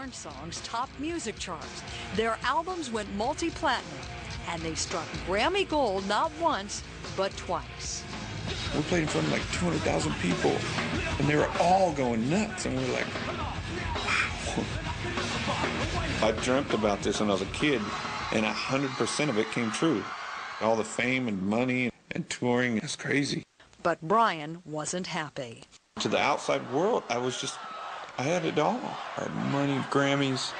Korn songs topped music charts. Their albums went multi-platinum, and they struck Grammy Gold not once, but twice. We played in front of like 200,000 people, and they were all going nuts, and we were like, wow. I dreamt about this when I was a kid, and 100% of it came true. All the fame and money and touring, it's crazy. But Brian wasn't happy. To the outside world, I had it all. I had money, Grammys,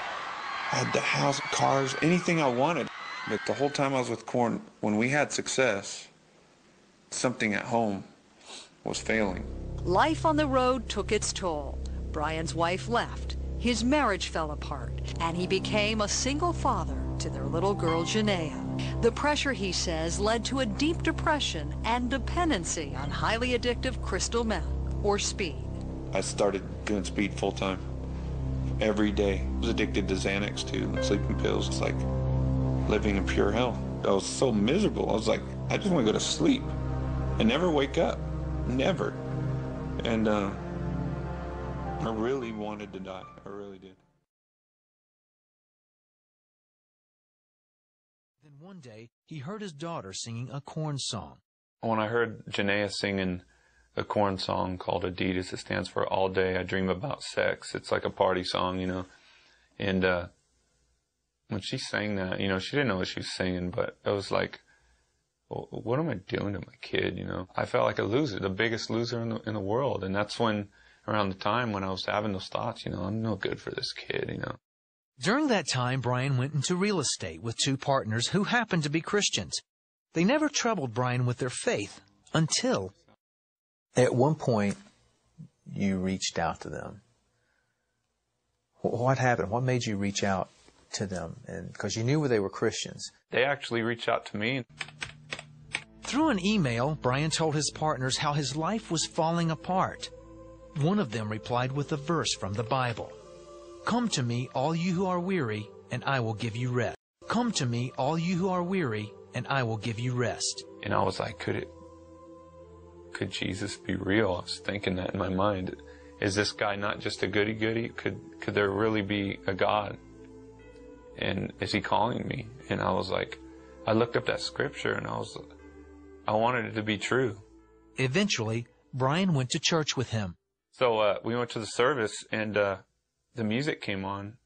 I had the house, cars, anything I wanted. But the whole time I was with Korn, when we had success, something at home was failing. Life on the road took its toll. Brian's wife left, his marriage fell apart, and he became a single father to their little girl, Janaea. The pressure, he says, led to a deep depression and dependency on highly addictive crystal meth, or speed. I started doing speed full-time, every day. I was addicted to Xanax, too, and sleeping pills. It's like living in pure hell. I was so miserable. I was like, I just want to go to sleep and never wake up, never. And I really wanted to die, I really did. Then one day, he heard his daughter singing a Korn song. When I heard Janaea singing a Korn song called Adidas, it stands for All Day I Dream About Sex. It's like a party song, you know. And when she sang that, you know, she didn't know what she was singing, but it was like, well, what am I doing to my kid, you know? I felt like a loser, the biggest loser in the world. And that's when, around the time when I was having those thoughts, you know, I'm no good for this kid, you know. During that time, Brian went into real estate with two partners who happened to be Christians. They never troubled Brian with their faith until... At one point, you reached out to them. What happened? What made you reach out to them? And because you knew they were Christians. They actually reached out to me. Through an email, Brian told his partners how his life was falling apart. One of them replied with a verse from the Bible. "Come to me, all you who are weary, and I will give you rest. Come to me, all you who are weary, and I will give you rest." And I was like, could Jesus be real? I was thinking that in my mind. Is this guy not just a goody-goody? Could there really be a God? And is he calling me? And I was like, I looked up that scripture and I wanted it to be true. Eventually, Brian went to church with him. So we went to the service, and the music came on,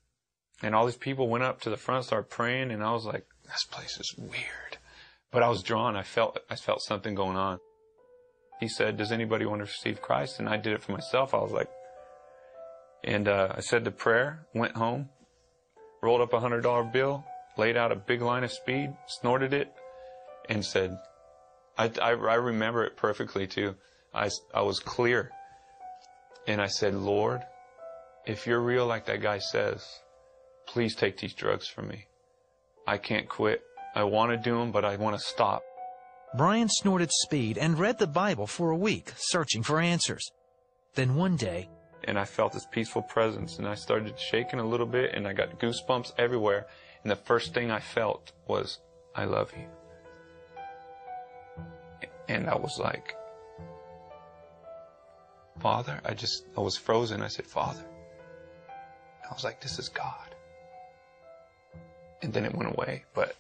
and all these people went up to the front, started praying, and I was like, this place is weird. But I was drawn. I felt something going on. He said, does anybody want to receive Christ? And I did it for myself. I was like, and I said the prayer, went home, rolled up a $100 bill, laid out a big line of speed, snorted it, and said, I remember it perfectly too. I was clear. And I said, Lord, if you're real like that guy says, please take these drugs from me. I can't quit. I want to do them, but I want to stop. Brian snorted speed and read the Bible for a week, searching for answers. Then one day... And I felt this peaceful presence, and I started shaking a little bit, and I got goosebumps everywhere. And the first thing I felt was, I love you. And I was like, Father, I was frozen. I said, Father. I was like, this is God. And then it went away, but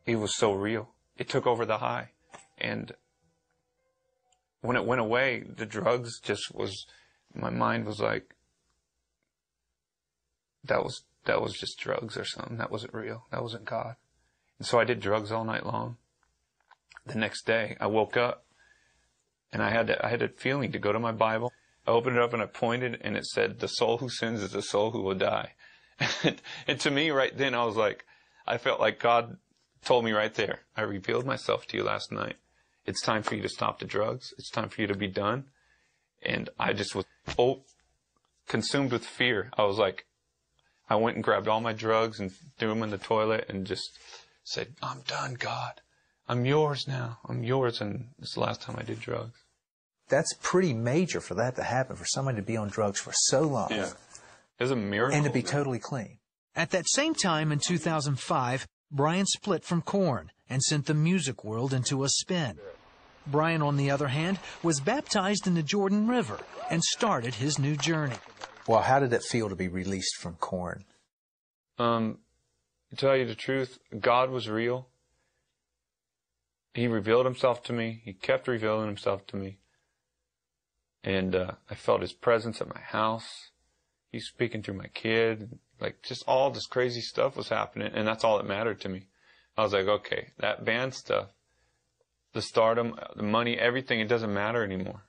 it was so real. It took over the high. And when it went away, the drugs just was, my mind was like, that was just drugs or something. That wasn't real. That wasn't God. And so I did drugs all night long. The next day, I woke up, and I had a feeling to go to my Bible. I opened it up and I pointed, and it said, the soul who sins is the soul who will die. And to me, right then, I was like, I felt like God told me right there, I revealed myself to you last night. It's time for you to stop the drugs. It's time for you to be done. And I just was consumed with fear. I was like, I went and grabbed all my drugs and threw them in the toilet and just said, I'm done, God. I'm yours now. I'm yours. And it's the last time I did drugs. That's pretty major for that to happen, for somebody to be on drugs for so long. Yeah. It was a miracle. And to be totally clean. At that same time in 2005, Brian split from Korn and sent the music world into a spin. Brian, on the other hand, was baptized in the Jordan River and started his new journey. Well, how did it feel to be released from Korn? To tell you the truth, God was real. He revealed himself to me. He kept revealing himself to me. And I felt his presence at my house. He's speaking through my kid. Like, just all this crazy stuff was happening, and that's all that mattered to me. I was like, okay, that band stuff, the stardom, the money, everything, it doesn't matter anymore.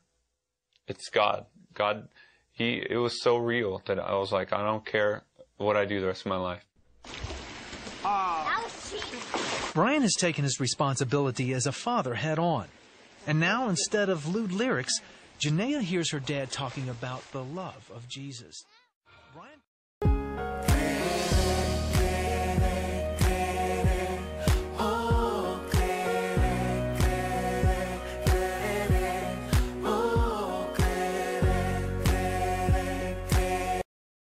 It's God. God, it was so real that I was like, I don't care what I do the rest of my life. Brian has taken his responsibility as a father head on. And now, instead of lewd lyrics, Janaea hears her dad talking about the love of Jesus. Brian